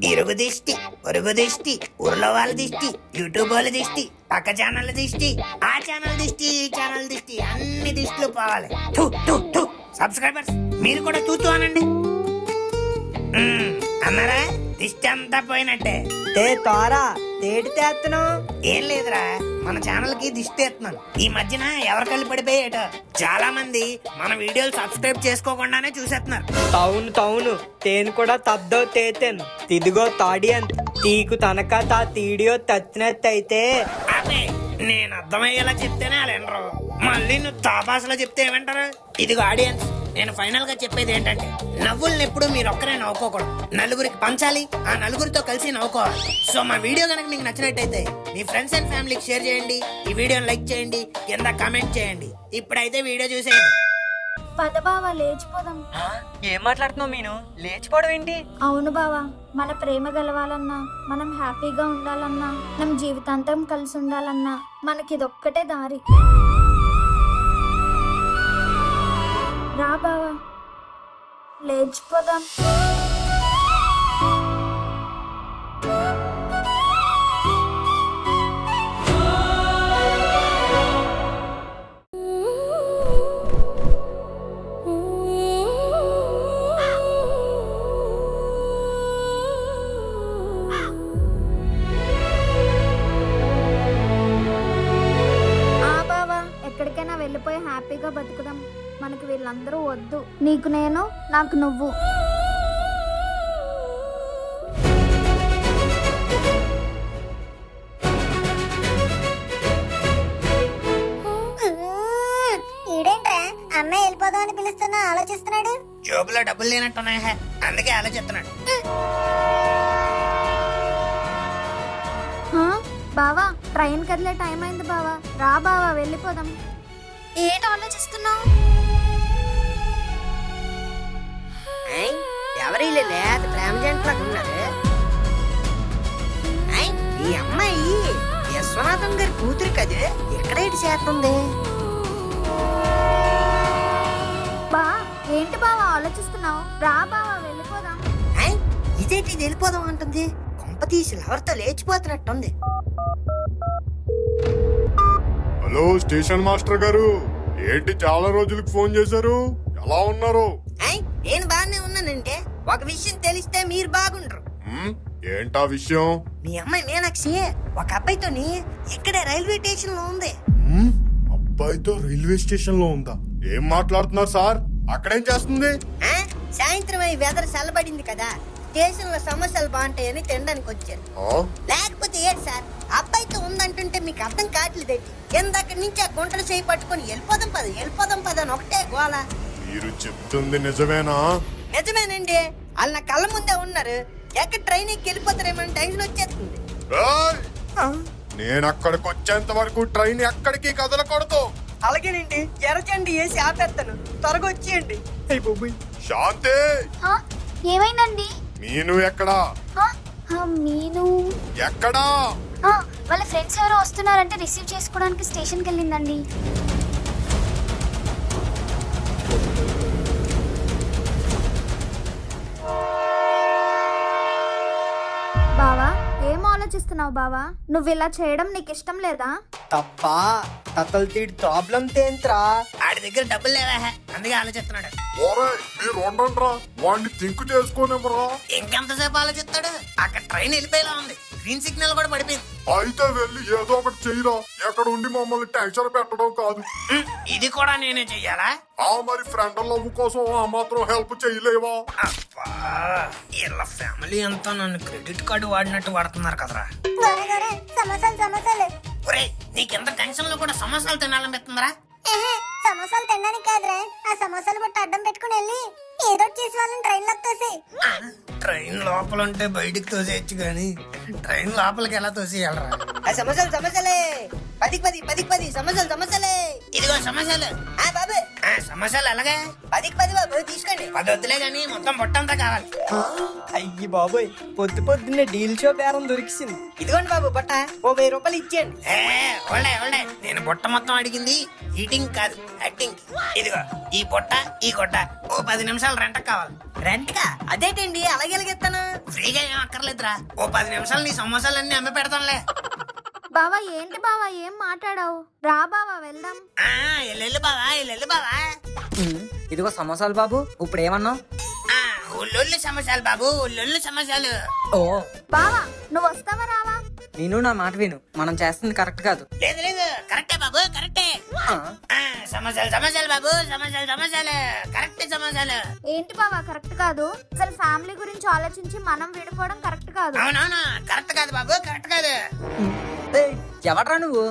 ఇరుగు దిష్టి, పొరుగు దిష్టి, ఊర్లో వాళ్ళ దిష్టి, యూట్యూబ్ వాళ్ళ దిష్టి, పక్క ఛానల్ దిష్టి, ఆ ఛానల్ దిష్టి, ఈ ఛానల్ దిష్టి, అన్ని దిష్టిలు పోవాలి. థు థు థు. సబ్స్క్రైబర్స్ మీరు కూడా తూతూ అనండి. అన్నారా? దిష్టి అంతా పోయినట్టే. తోరా తేటి తేత్తను ఏం లేదురా, మన ఛానల్ కి దిష్టి ఎత్తున్నాను. ఈ మధ్యన ఎవరు కలిపి పడిపోయేటో చాలా మంది మన వీడియోలు సబ్స్క్రైబ్ చేసుకోకుండానే చూసేస్తున్నారు. తౌను తేను కూడా తద్దో తేతేను తిదిగో తాడియన్ తీకు తనక తా తీడియో తచ్చినట్టయితే అదే నేను అర్థమయ్యేలా చెప్తేనే వాళ్ళు వినరు. మళ్ళీ నువ్వు తాపాసలో చెప్తే ఏమంటారు? ఇదిగో ఆడియన్స్, నేను ఫైనల్ గా చెప్పేది ఏంటంటే, నవ్వుల్ని ఎప్పుడు మీరు ఒక్కరే నవ్వుకోకూడదు, నలుగురికి పంచాలి, ఆ నలుగురితో కలిసి నవ్వుకోవాలి. సో మా వీడియో కనుక మీకు నచ్చినట్టయితే మీ ఫ్రెండ్స్ అండ్ ఫ్యామిలీకి షేర్ చేయండి, ఈ వీడియోని లైక్ చేయండి, కింద కామెంట్ చేయండి. ఇప్పుడైతే వీడియో చూసేయండి. పద బావా లేచిపోదాం. ఏం మాట్లాడుతున్నావు మీను? లేచిపోవడం ఏంటి? అవును బావా, మన ప్రేమ గెలవాలన్నా, మనం హ్యాపీగా ఉండాలన్నా, మనం జీవితాంతం కలిసి ఉండాలన్నా మనకి ఇదొక్కటే దారి. రా బావా లేచిపోదాం. ఎక్కడికైనా వెళ్ళిపోయి హ్యాపీగా బతుకుదాం. మనకి వీళ్ళందరూ వద్దు. నీకు నేను, నాకు నువ్వు. ఈడేంట్రా అమ్మాయి వెళ్ళిపోదాం అని పిలుస్తున్నా ఆలోచిస్తున్నాడు. జోబులో డబ్బులు లేనట్టున్నాయా, అందుకే ఆలోచిస్తున్నాడు. బావా ట్రైన్ కదిలే టైం అయింది బావా, రా బావా వెళ్ళిపోదాం. ఏంటి ఆలోచిస్తున్నావు? ఎవరి లేదు ప్రేమ జంటలకు ఉన్నారు. ఈ అమ్మాయి విశ్వనాథం గారి కూతురు కదే, ఎక్కడేటి చేస్తుంది? బా ఏంటి బావా ఆలోచిస్తున్నావు? రా బావా వెళ్ళిపోదాం. ఇదేంటి వెళ్ళిపోదాం అంటుంది? కొంప తీసి ఎవరితో లేచిపోతున్నట్టుంది. హలో స్టేషన్ మాస్టర్ గారు, ఏంటి చాలా రోజులకు ఫోన్ చేశారు? ఎలా ఉన్నారు? నేను బాగానే ఉన్నానంటే ఒక విషయం తెలిస్తే మీరు బాగుండ్రు. ఏంటా విషయం? మీ అమ్మాయి మీనాక్షి ఒక అబ్బాయితోని ఇక్కడే రైల్వే స్టేషన్ లో ఉంది. అబ్బాయితో రైల్వే స్టేషన్ లో ఉందా? ఏం మాట్లాడుతున్నారు సార్? అక్కడేం చేస్తుంది? సాయంత్రం అయి వెదర్ చల్లబడింది కదా, స్టేషన్ లో సమస్యలు బాగుంటాయని తినడానికి వచ్చారు. లేకపోతే ఏంటి సార్, అబ్బాయితో ఉందంటుంటే మీకు అర్థం కావట్లేదేంటి? ఎందక్కడి నుంచి ఆ గుంటలు చేయి పట్టుకుని వెళ్ళిపోదాం పద అని ఒకటే గోల. మీరు చెప్తుంది నిజమేనా? నిజమేనండి, వాళ్ళు నా కళ్ళ ముందే ఉన్నారు. ఎక్కడ ట్రైన్ ఎక్కి వెళ్ళిపోతారేమని టెన్షన్ వచ్చేస్తుంది. నేను అక్కడికి వచ్చేంత వరకు ట్రైన్ ఎక్కడికి కదలకూడదు. అలాగేనండి, ఎర్రచండి వేసి ఆపేస్తాను, త్వరగా వచ్చేయండి. శాంతి, ఏమైందండి? మీను ఎక్కడా? మీను ఎక్కడా? వాళ్ళ ఫ్రెండ్స్ ఎవరో వస్తున్నారంటే రిసీవ్ చేసుకోవడానికి స్టేషన్కి వెళ్ళిందండి. బావా ఏం ఆలోచిస్తున్నావు బావా? నువ్వు ఇలా చేయడం నీకు ఇష్టం లేదా? తప్పా తతలు తీడి ప్రాబ్లం తేంత్రా. ఆడి దగ్గర డబ్బులు లేవా, అందుకే ఆలోచిస్తున్నాడు. మీరు ఉండండిరా, వాడిని థింక్ చేసుకోనివ్వరా. ఇంకెంతసేపు ఆలోచిస్తాడు? అక్కడ ట్రైన్ వెళ్ళిపోయేలా ఉంది, గ్రీన్ సిగ్నల్ కూడా పడిపోయింది. అయితే వెళ్ళి ఏదో ఒకటి చెయ్యరా, ఎక్కడ ఉండి మమ్మల్ని టెన్షన్ పెట్టడం కాదు. ఇది కూడా నేనే చెయ్యాలా? మరి ఫ్రెండ్ లవ్ కోసం ఆ మాత్రం హెల్ప్ చేయలేవా? వీళ్ళ ఫ్యామిలీ అంతా నన్ను క్రెడిట్ కార్డు వాడినట్టు వాడుతున్నారు కదరా. సమోసాలు ఒరే, నీకెంత టెన్షన్ లో కూడా సమోసాలు తినాలనిపిస్తుందిరా? సమోసాలు తినడానికి కాదురా, ఆ సమోసాలు బట్టి అడ్డం పెట్టుకుని వెళ్ళి ఏదో చేసి వాళ్ళని ట్రైన్ లోకి తోసి. ట్రైన్ లోపల ఉంటే బయటికి తోసేయచ్చు గాని ట్రైన్ లోపలికి ఎలా తోసేయాలరా? సమస్యలే 10 సమస్యలే. ఇదిగో సమస్యలు. బాబు సమస్యలు ఎలాగే? 10 బాబు తీసుకోండి. 10 వద్దులే గాని మొత్తం బొట్టంతా కావాలి. అయ్యి బాబోయ్, పొద్దున్నే డీల్ షో బేరం దొరికింది. ఇదిగోండి బాబు బట్ట, ఓ 1000 రూపాయలు ఇచ్చేయండి. ఒళ్ళే నేను బొట్ట మొత్తం అడిగింది ఈటింగ్ కాదు, యాక్టింగ్. ఇదిగో ఈ బొట్ట, ఈ గొట్ట ఓ 10 నిమిషాలు రెంట్ కావాలి. రెంట్ కా? అదేంటండి అలాగే ఎలాగెత్తాను? ఫ్రీగా ఏం అక్కర్లేదురా, ఓ 10 నిమిషాలు నీ సమోసాలన్నీ అమ్మి పెడతానులే. బావా ఏంటి బావా ఏం మాట్లాడావు? రా బావా వెళ్దాం. ఎల్లెల్లు బావా, ఎల్లెల్లు బావా. ఇదిగో సమోసాలు బాబు. ఇప్పుడు ఏమన్నావు? ఉల్లొల్లు సమోసాలు బాబు, ఉల్లొల్లు సమోసాలు. ఓ బావా నువ్వు వస్తావా రావా? నేను నా మాట విను, మనం చేస్తుంది కరెక్ట్ కాదు. లేదు లేదు, కరెక్టే బాబు, కరెక్టే. సమోసాలు సమోసాలు బాబు, సమోసాలు సమోసాలు, కరెక్ట్ సమోసాలు. ఏంటి బావా కరెక్ట్ కాదు? అసలు ఫ్యామిలీ గురించి ఆలోచించి మనం విడిపోవడం కరెక్ట్ కాదు. అవునవును, కరెక్ట్ కాదు బాబు, కరెక్ట్ కాదు. ఎవడ్రా నువ్వు?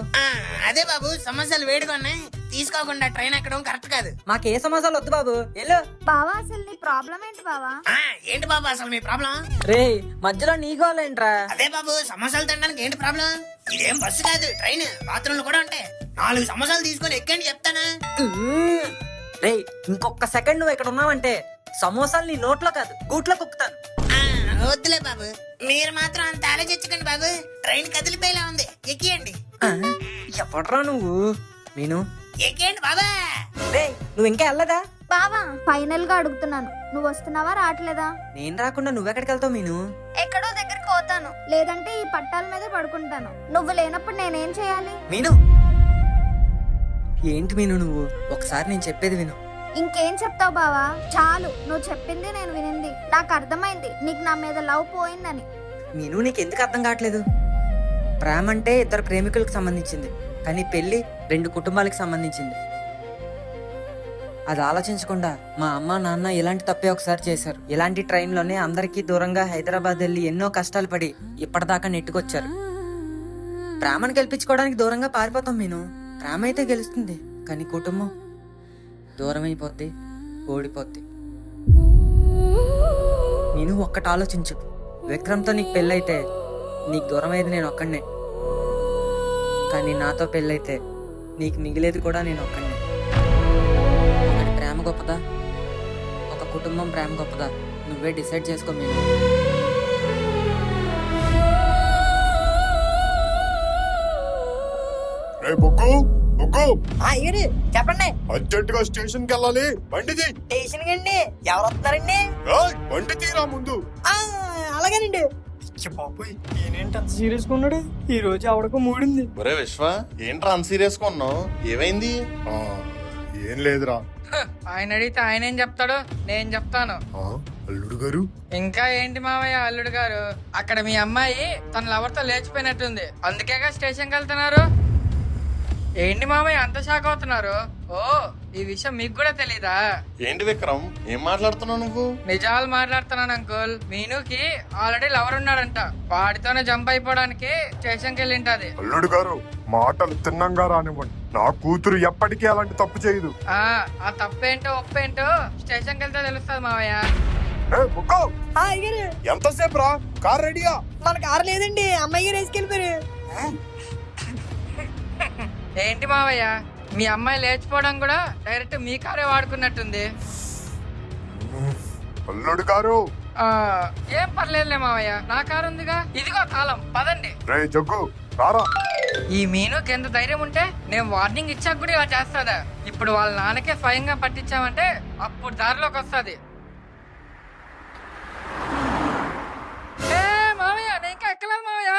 అదే బాబు, సమోసాలు వేడిగా ఉన్నాయి, తీసుకోకుండా ట్రైన్ ఎక్కడం కరెక్ట్ కాదు. మాకే సమోసాలు వద్దు బాబు, వెళ్ళు. బావా అసలు నీ ప్రాబ్లం ఏంటి బావా? ఏంటి బాబు అసలు మీ ప్రాబ్లం? రే మధ్యలో నీ గోలేంట్రా? అదే బాబు, సమోసాలు తినడానికి ఏంటి ప్రాబ్లం? ఇదేం బస్సు కాదు, ట్రైన్. బాత్రూమ్లు కూడా ఉంటాయి. 4 సమోసాలు తీసుకొని ఎక్కండి చెప్తానా. రే ఇంకొక సెకండ్ నువ్వు ఇక్కడ ఉన్నావంటే సమోసాలు నీ నోట్లో కాదు గూట్లో కుక్కుతాను. వద్దులే బాబు, మీరు మాత్రం అంత ఆలోచించకండి బాబు. ట్రైన్ కదిలిపోయేలా ఉంది, ఎక్కియండి. ఎవడ్రా నువ్వు? నేను ఎక్కియండి బాబా. రే నువ్వు ఇంకా వెళ్ళదా? బావా ఫైనల్ గా అడుగుతున్నాను, నువ్వు వస్తున్నావా రావట్లేదా? నేను రాకుండా నువ్వెక్కడికి వెళ్తావు మీను? ఎక్కడో దగ్గరికి పోతాను, లేదంటే ఈ పట్టాల మీద పడుకుంటాను. నువ్వు లేనప్పుడు నేనేం చేయాలి? మీను ఏంటి మీను నువ్వు? ఒకసారి నేను చెప్పేది విను. ఇంకేం చెప్తావు బావా? చాలు, నువ్వు చెప్పింది నేను వినింది. నాకు అర్థమైంది నీకు నా మీద లవ్ పోయిందని. మీను నీకు ఎందుకు అర్థం కావట్లేదు? ప్రేమ అంటే 2 ప్రేమికులకు సంబంధించింది, కానీ పెళ్లి 2 కుటుంబాలకు సంబంధించింది. అది ఆలోచించకుండా మా అమ్మ నాన్న ఇలాంటి తప్పే ఒకసారి చేశారు. ఇలాంటి ట్రైన్లోనే అందరికీ దూరంగా హైదరాబాద్ వెళ్ళి ఎన్నో కష్టాలు పడి ఇప్పటిదాకా నెట్టుకొచ్చారు. ప్రేమను గెలిపించుకోవడానికి దూరంగా పారిపోతాం మీను. ప్రేమ అయితే గెలుస్తుంది, కానీ కుటుంబం దూరం అయిపోద్ది, ఓడిపోద్ది. నేను ఒక్కటి ఆలోచించు, విక్రమ్తో నీకు పెళ్ళైతే నీకు దూరం అయ్యేది నేను ఒక్కడనే, కానీ నాతో పెళ్ళైతే నీకు మిగిలేది కూడా నేను ఒక్కడనే. ఒకటి ప్రేమ గొప్పదా, ఒక కుటుంబం ప్రేమ గొప్పదా? నువ్వే డిసైడ్ చేసుకో మీరు. చెప్పండి. అర్జెంట్ గా స్టేషన్ కి వెళ్ళాలి, బండి తీ. స్టేషన్ కండి ఎవరు వస్తారండి? బండి తీరా ముందు. అలాగేనండి. బాబోయ్ నేనేంటి అంత సీరియస్ గా ఉన్నాడు? ఈ రోజు ఆవిడకు మూడింది. ఒరే విశ్వ, ఏంట్రా అన్ సీరియస్ గా ఉన్నావు? ఏమైంది? ఏం లేదురా. ఆయన అడిగితే ఆయన ఏం చెప్తాడు, నేను చెప్తాను. అల్లుడు గారు, ఇంకా ఏంటి మావయ్య అల్లుడు గారు, అక్కడ మీ అమ్మాయి తన లవర్తో లేచిపోయినట్టుంది, అందుకేగా స్టేషన్కి వెళ్తున్నారు. ఏంటి మామయ్య అంత షాక్ అవుతున్నారు? ఓ ఈ విషయం మీకు కూడా తెలీదా? ఏంటి విక్రమ్, ఏం మాట్లాడుతున్నావు నువ్వు? నిజాలు మాట్లాడుతున్నాను అంకుల్. మీనుకి ఆల్రెడీ లవర్ ఉన్నాడంట, వాడితోనే జంప్ అయిపోవడానికి స్టేషన్కి వెళ్ళింటది. అల్లుడు గారు మాటలు తిన్నంగా రానివ్వండి. నా కూతురు ఎప్పటికీ అలాంటి తప్పు చేయదు. ఆ తప్పేంటో ఒప్పేంటో స్టేషన్కి వెళ్తే తెలుస్తుంది మావయ్య. ఎంతసేపు రా? కార్ రెడీయా? మన కారు లేదండి, అమ్మాయి గారు వేసుకెళ్ళిపోయారు. ఏంటి మావయ్య, మీ అమ్మాయి లేచిపోవడం కూడా డైరెక్ట్ మీ కారే వాడుకున్నట్టుంది. అల్లుడు గారు, ఏం పర్లేదులే మావయ్య, నా కారు ఉందిగా, ఇదిగో తాళం, పదండి. రే జగ్గు రారా. ఈ మీనుకి ఎంత ధైర్యం ఉంటే నేను వార్నింగ్ ఇచ్చాక కూడా ఇలా చేస్తాదా? ఇప్పుడు వాళ్ళ నాన్నకే స్వయంగా పట్టించామంటే అప్పుడు దారిలోకి వస్తుంది. మావయ్య నేను ఇంకా ఎక్కలేదు మావయ్య.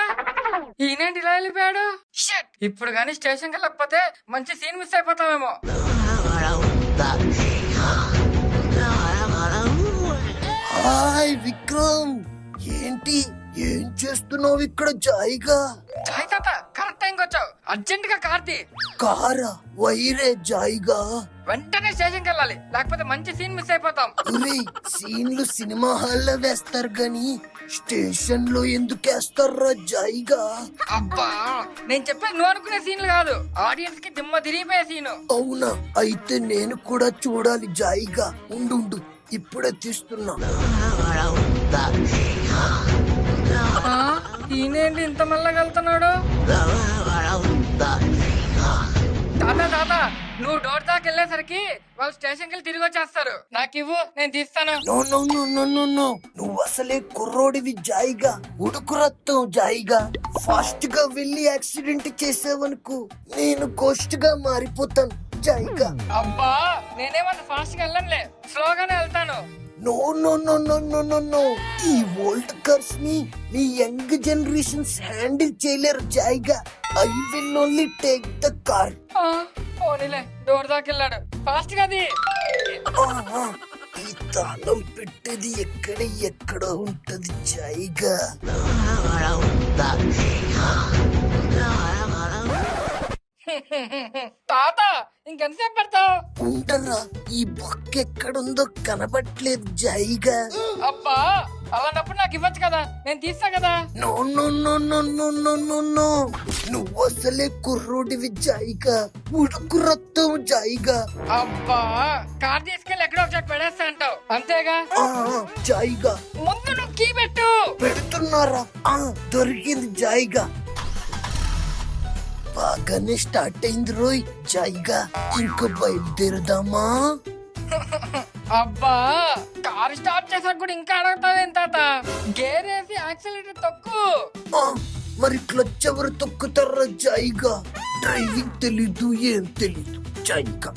ఈయనేంటి ఇలా వెళ్ళిపోయాడు? షిట్! ఇప్పుడు కానీ స్టేషన్కి వెళ్ళకపోతే మంచి సీన్ మిస్ అయిపోతామేమో. హాయ్ విక్రమ్, ఏంటి ఏం చేస్తున్నావు ఇక్కడ? జాయిగా జాయ్ తాత కరెక్ట్ టైంకి వచ్చావు. అర్జెంట్ గా కార్తీ కారా వైరే జాయిగా. వెంటనే స్టేషన్కి వెళ్ళాలి, లేకపోతే మంచి సీన్ మిస్ అయిపోతాం. సీన్లు సినిమా హాల్లో వేస్తారు గాని స్టేషన్ లో ఎందుకు వేస్తారా జాయిగా? అబ్బా నేను చెప్పేది నువ్వు అనుకునే సీన్లు కాదు, ఆడియన్స్ కి దిమ్మ తిరిగిపోయే సీను. అవునా? అయితే నేను కూడా చూడాలి జాయిగా. ఉండు ఇప్పుడే తీస్తున్నా. ఈయనేంటి ఇంత మెల్లగా వెళ్తున్నాడు? తాత నువ్వు డోర్ దాకా వెళ్ళేసరికి వాళ్ళు స్టేషన్కి వెళ్ళి తిరిగి వచ్చేస్తారు. నాకు ఇవ్వు, నేను తీస్తాను. నో నువ్వు అసలే కుర్రోడివి జాయిగా, ఉడుకు రక్తం జాయిగా. ఫాస్ట్ గా వెళ్ళి యాక్సిడెంట్ చేసావనుకో నేను గోస్ట్ గా మారిపోతాను జాయిగా. అబ్బా నేనేమంత ఫాస్ట్ గా వెళ్ళనులే, స్లోగానే వెళ్తాను. No no no no no no no ఈ ఓల్డ్ కార్స్ ని మీ యంగ్ జనరేషన్స్ హ్యాండిల్ చేయలేరు జాయిగా. I will only take the car. పోనీలే, డోర్ దాకా వెళ్ళాడు. ఫాస్ట్ గా అది. ఈ తాళం పెట్టేది ఎక్కడ ఉంటది జాయిగా? తాత ఇంకెంతసేపు పెడతావు? ఉండరా, ఈ బొక్క ఎక్కడుందో కనబట్లేదు జాయిగా. అబ్బా, అలాంటప్పుడు నాకు ఇవ్వచ్చు కదా, నేను తీస్తా కదా. No no no no no no no no నువ్వు అసలే కుర్రోడివి జాయిగా, ఉడుకు రక్తం జాయిగా. అబ్బా, కార్ తీసుకెళ్ళి ఎక్కడో ఒకటి పెడేస్తా అంటావు అంతేగా. జాయిగా ముందు నువ్వు కీ పెట్టు. పెడుతున్నారా? దొరికింది జాయిగా. బాగానే స్టార్ట్ అయింది రోయ్ జాయిగా. ఇంకా బయలుదేరదామా? అబ్బా, కార్ స్టార్ట్ చేసాక కూడా ఇంకా అడుగుతావేం తాత? గేర్ వేసి యాక్సిలేటర్ తొక్కు. మరి క్లచ్ ఎవరు తొక్కుతారా జాయిగా? డ్రైవింగ్ తెలీదు, ఏం తెలీదు జాయిగా.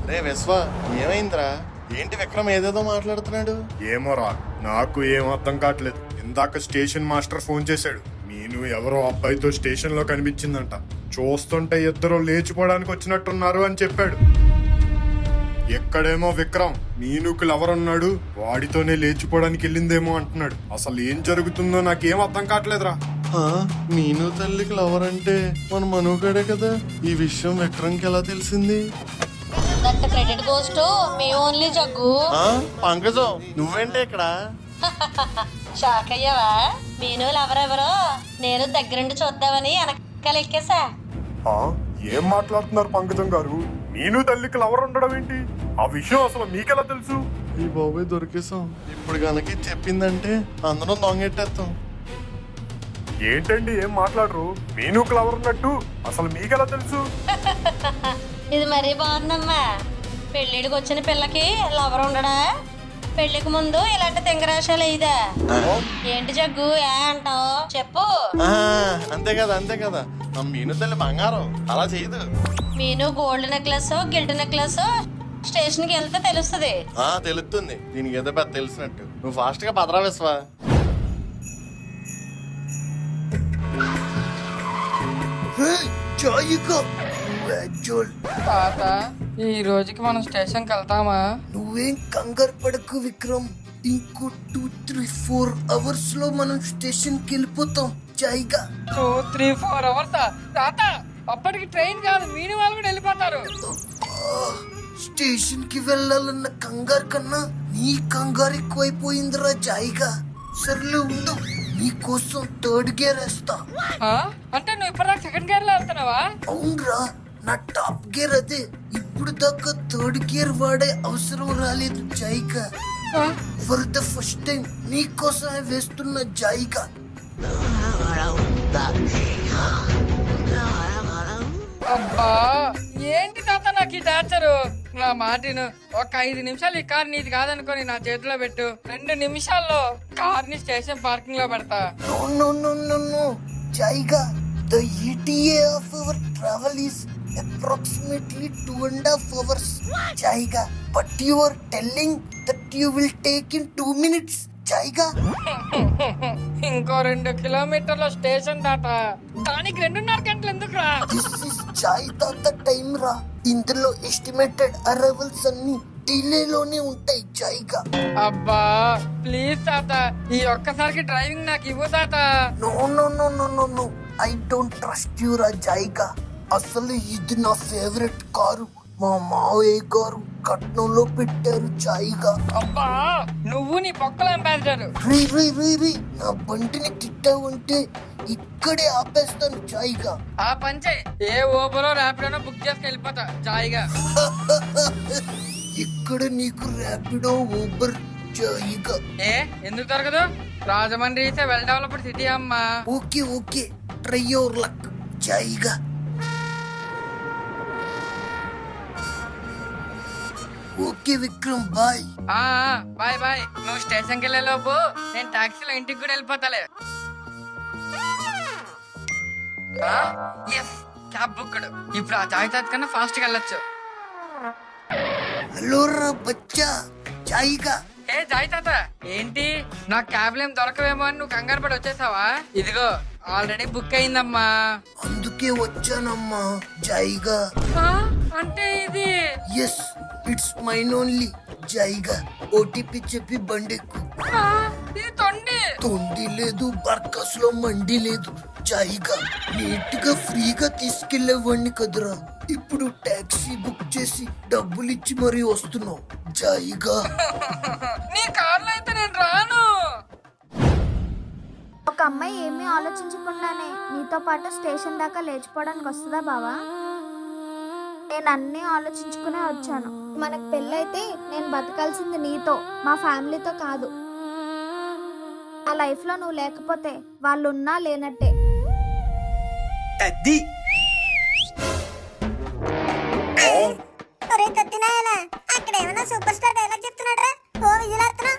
రే విశ్వ, ఏమైందిరా? ఏంటి విక్రమ్ ఏదేదో మాట్లాడుతున్నాడు? ఏమోరా, నాకు ఏం అర్థం కావట్లేదు. ఇందాక స్టేషన్ మాస్టర్ ఫోన్ చేశాడు. మీను ఎవరో అబ్బాయితో స్టేషన్ లో కనిపించిందంట. చూస్తుంటే ఇద్దరు లేచిపోవడానికి వచ్చినట్టున్నారు అని చెప్పాడు. ఎక్కడేమో విక్రమ్ మీనుకు లవరున్నాడు, వాడితోనే లేచిపోవడానికి వెళ్ళిందేమో అంటున్నాడు. అసలు ఏం జరుగుతుందో నాకేం అర్థం కావట్లేదురా. మీను తల్లికి లవర్ అంటే మన మనుగడే కదా. ఈ విషయం విక్రమ్కి ఎలా తెలిసింది? That credit goes to me only Jaggu. Pankajam, నువ్వేంటే ఇక్కడ? షాక్ అయ్యావా? మీను ఎవరెవరో నేను దగ్గరుండి చూద్దామని వెనకాల ఎక్కేసా. ఏం మాట్లాడుతున్నారు పంకజం గారు? మీను తల్లికి లవర్ ఉండడం ఏంటి? ఆ విషయం అసలు మీకెలా తెలుసు? ఈ బాబాయ్ దొరికేసాం. ఇప్పుడు కనుక చెప్పిందంటే అందరం దొంగెట్టేస్తాం. ఏంటండి ఏం మాట్లాడరు? మీనుకు లవర్ ఉన్నట్టు అసలు మీకెలా తెలుసు? ఇది మరీ బాగుందమ్మా. పెళ్ళిడికి వచ్చిన పిల్లకి లవర్ ఉండడా? పెళ్లికి ముందు ఇలాంటి తింగరాశాలు ఇదా? ఏంటి జగ్గు ఏ అంటావు చెప్పు. అంతే కదా, అంతే కదా. నా మీను తల్లి బంగారం అలా చేయదు. Meenu gold necklace gilt necklace station కి వెళ్తే తెలుస్తుంది. తెలుస్తుంది. దీనికి ఏదో పెద్ద తెలిసినట్టు. నువ్వు ఫాస్ట్ గా పదరా విశ్వా. జాయిగా తాత, ఈ రోజుకి మనం స్టేషన్ కి వెళ్తామా? నువ్వేం కంగారు పడకు విక్రమ్. ఇంకో 2-3-4 అవర్స్ లో మనం స్టేషన్ కి వెళ్ళిపోతాం జాయిగా. 2-3-4 అవర్స్ తాత? అప్పటికి ట్రైన్ కాదు, మీను వాళ్ళు కూడా వెళ్ళిపోతారు. స్టేషన్ కి వెళ్ళాలన్న కంగారు కన్నా నీ కంగారు ఎక్కువైపోయిందిరా జాయిగా. సర్లే ఉండు, నీకోసం 3rd గేర్ వేస్తా. అంటే నువ్వు ఇప్పటిదాకా 2nd గేర్ లో వెళ్తున్నావా? అవునరా, నా టాప్ గేర్ అదే. ఇప్పుడు దాకా 3rd గేర్ వాడే అవసరం రాలేదు జాయిగా. ఫర్ ద ఫస్ట్ టైం నీకోసమే వేస్తున్న జాయిగా. అబ్బా, ఏంటి తాత నాకు ఈ టార్చరు? నా మాటిను, ఒక 5 నిమిషాలు ఈ కార్ నీది కాదనుకొని నా చేతిలో పెట్టు. 2 నిమిషాల్లో కార్ ని స్టేషన్ పార్కింగ్ లో పెడతా. No no no no no జాయిగా. The ETA of our travel is approximately 2.5 hours జాయిగా. But you are telling that you will take in 2 minutes జాయిగా. ఇంకో 2 కిలోమీటర్ల స్టేషన్ తాత, దానికి 2.5 గంటలు ఎందుకురా? This is జాయ్ తాత టైం రా. ఇందులో ఎస్టిమేటెడ్ అరైవల్స్ అన్ని డిలే లోనే ఉంటాయి జాయిగా. అబ్బా ప్లీజ్ తాత, ఈ ఒక్కసారికి డ్రైవింగ్ నాకు ఇవ్వు తాత. No no no no no no I don't trust you రా జాయిగా. అసలు ఇది నా ఫేవరెట్ కారు. మా మావయ్య గారు కట్నంలో పెట్టారు జాయిగా. అబ్బా, నువ్వు నీ పొక్కల అంబాసిడర్. రీ నా బండిని తిట్టావంటే ఇక్కడే ఆపేస్తాను జాయిగా. ఆ పంచే ఏ ఓబరో ర్యాపిడోనో బుక్ చేసుకుని వెళ్ళిపోతా జాయిగా. ఇక్కడ నీకు ర్యాపిడో ఊబర్ జాయిగా. ఎందుకు దొరకదు? Rajahmundry is well developed city అమ్మా. ఓకే ట్రై యువర్ లక్ జాయిగా. Okay Vikram bye. Bye bye. నువ్వు స్టేషన్కి వెళ్ళే లోపు నేను టాక్సీలో ఇంటికి కూడా వెళ్ళిపోతాలే. Yes, cab booked. ఇప్పుడు ఆ జాయి తాత కన్నా ఫాస్ట్ గా వెళ్ళొచ్చు. హలో రా బచ్చా, జాయిగా. ఏ జాయి తాత, ఏంటి నాకు క్యాబ్లు ఏం దొరకవేమో అని నువ్వు కంగారు పడి వచ్చేసావా? ఇదిగో ఆల్రెడీ బుక్ అయిందమ్మా. అందుకే వచ్చానమ్మా జాయిగా. అంటే ఇది ఎస్, ఇట్స్ మైన్ ఓన్లీ జాయిగా. ఓటీపీ చెప్పి బండెక్కు. ఇది తొండి. తొండి లేదు, బర్కస్ లో మండి లేదు. జాయిగా నీట్ గా ఫ్రీగా తీసుకెళ్లేవాడిని కదరా. ఇప్పుడు టాక్సీ బుక్ చేసి డబ్బులు ఇచ్చి మరీ వస్తున్నావు జాయిగా. నీ కార్లో అయితే నేను రాను. ఒక అమ్మాయి ఏమీ ఆలోచించకుండానే నీతో పాటు స్టేషన్ దాకా లేచిపోవడానికి వస్తుందా బావా? నేను అన్నీ ఆలోచించుకునే వచ్చాను. మనకు పెళ్ళైతే నేను బతకాల్సింది నీతో, మా ఫ్యామిలీతో కాదు. ఆ లైఫ్ లో నువ్వు లేకపోతే వాళ్ళు ఉన్నా లేనట్టే. అది ఒరే తత్తినాయనా, అక్కడ ఏమైనా సూపర్ స్టార్ డైలాగ్ చెప్తున్నాడు రా. ఓ విజులాడుతున్నా.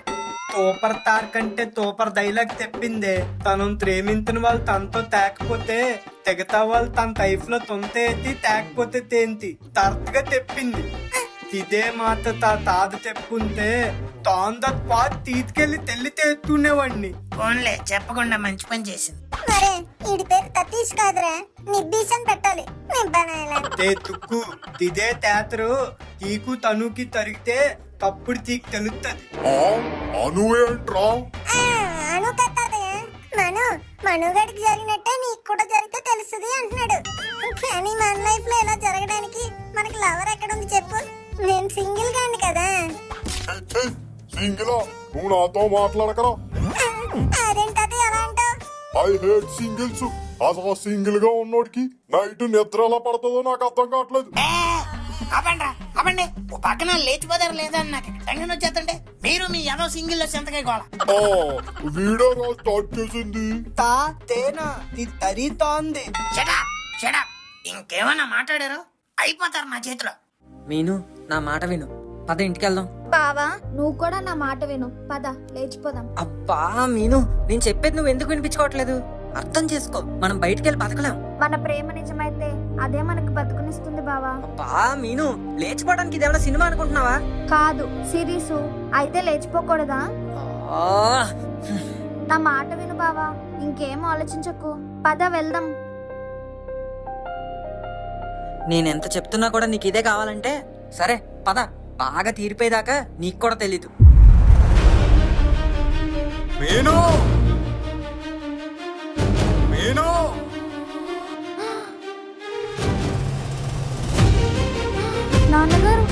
తోపర్ తార్ కంటే తోపర్ డైలాగ్ చెప్పిందే. తను ప్రేమించిన వాళ్ళు తనతో తేకపోతే తెగతా వాళ్ళు తన లైఫ్ లో తొంత ఎత్తి తేకపోతే తేంతి తరచుగా తెప్పింది. ఇదే మాట తాత చెప్పుంటే తాంద పాత తీసుకెళ్లి తెల్లి తెచ్చుకునేవాడిని. ఫోన్లే చెప్పకుండా మంచి పని చేసింది. మరే ఈడి పేరు తతీష్ కాదురా, నిబ్బీస్ అని పెట్టాలి. నిబ్బనాయలా తే తుక్కు ఇదే తేతరు తీకు తనుకి తరిగితే తప్పుడు తీకు తెలుస్తుంది. అనువేంట్రా? అను కట్టాదే. మనుగడికి జరిగినట్టే నీకు కూడా జరిగితే తెలుస్తుంది అంటున్నాడు. కానీ మన లైఫ్ లో ఇలా జరగడానికి మనకి లవర్ ఎక్కడుంది చెప్పు? నేను సింగిల్ గాని కదా. సింగిలా? నువ్వు నాతో మాట్లాడకరా. అదేంటది ఎలా అంటావు? I hate singles. అసలు సింగిల్ గా ఉన్నోడికి నైట్ నిద్ర ఎలా పడుతుందో నాకు అర్థం కావట్లేదు. అవండి ఓ పక్కన లేచిపోతారు లేదా అని నాకు టెన్షన్ వచ్చేస్తుంటే మీరు మీ ఏదో సింగిల్ లో సెంతకాయ గోళ. వీడియో రాజు స్టార్ట్ చేసింది. తేనా తరితోంది. ఇంకేమన్నా మాట్లాడారో అయిపోతారు నా చేతిలో. మీను, నా మాట విను, పద ఇంటికి వెళ్దాం. బావా నువ్వు కూడా నా మాట విను, పద లేచిపోదాం. అబ్బా మీను, నేను చెప్పేది నువ్వు ఎందుకు వినిపించుకోవట్లేదు? అర్థం చేసుకో, మనం బయటికి వెళ్ళి బతకలేం. మన ప్రేమ నిజమైతే అదే మనకు బతుకునిస్తుంది బావా. అబ్బా మీను, లేచిపోవడానికి ఇదేమైనా సినిమా అనుకుంటున్నావా? కాదు సిరీసు. అయితే లేచిపోకూడదా? ఆ, నా మాట విను బావా, ఇంకేం ఆలోచించకు, పద వెళ్దాం. నేనెంత చెప్తున్నా కూడా నీకు ఇదే కావాలంటే సరే పద. బాగా తీరిపోయేదాకా నీకు కూడా తెలీదు. మీను, మీను, నాన్నగారు